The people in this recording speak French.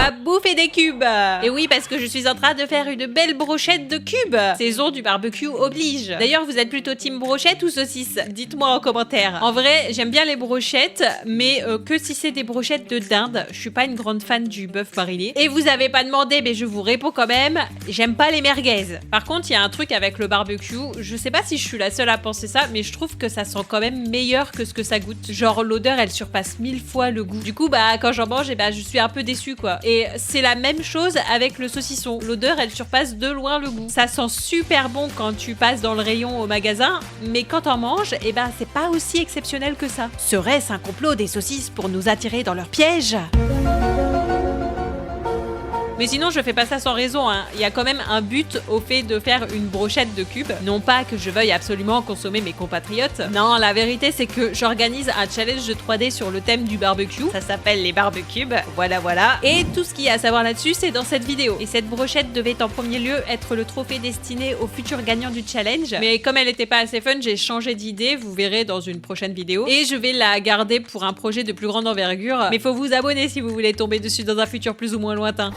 va bouffer des cubes. Et oui, parce que je suis en train de faire une belle brochette de cubes. Saison du barbecue oblige. D'ailleurs, vous êtes plutôt team brochette ou saucisse? Dites-moi en commentaire. En vrai, j'aime bien les brochettes, mais que si c'est des brochettes de dinde. Je suis pas une grande fan du bœuf barilé. Et vous avez pas demandé, mais je vous réponds quand même. J'aime pas les merguez. Par contre, il y a un truc avec le barbecue. Je sais pas si je suis la seule à penser ça, mais je trouve que ça sent quand même meilleur que ce que ça goûte. Genre, l'odeur, elle surpasse 1000 fois le goût. Du coup, bah, quand j'en mange, je suis un peu déçue, quoi. Et c'est la même chose avec le saucisson. L'odeur, elle surpasse de loin le goût. Ça sent super bon quand tu passes dans le rayon au magasin, mais quand on mange, c'est pas aussi exceptionnel que ça. Serait-ce un complot des saucisses pour nous attirer dans leur piège ? Mais sinon, je fais pas ça sans raison, hein. Il y a quand même un but au fait de faire une brochette de cubes. Non pas que je veuille absolument consommer mes compatriotes. Non, la vérité, c'est que j'organise un challenge de 3D sur le thème du barbecue. Ça s'appelle les barbecues. Voilà. Et tout ce qu'il y a à savoir là-dessus, c'est dans cette vidéo. Et cette brochette devait en premier lieu être le trophée destiné au futur gagnant du challenge. Mais comme elle était pas assez fun, j'ai changé d'idée. Vous verrez dans une prochaine vidéo. Et je vais la garder pour un projet de plus grande envergure. Mais faut vous abonner si vous voulez tomber dessus dans un futur plus ou moins lointain.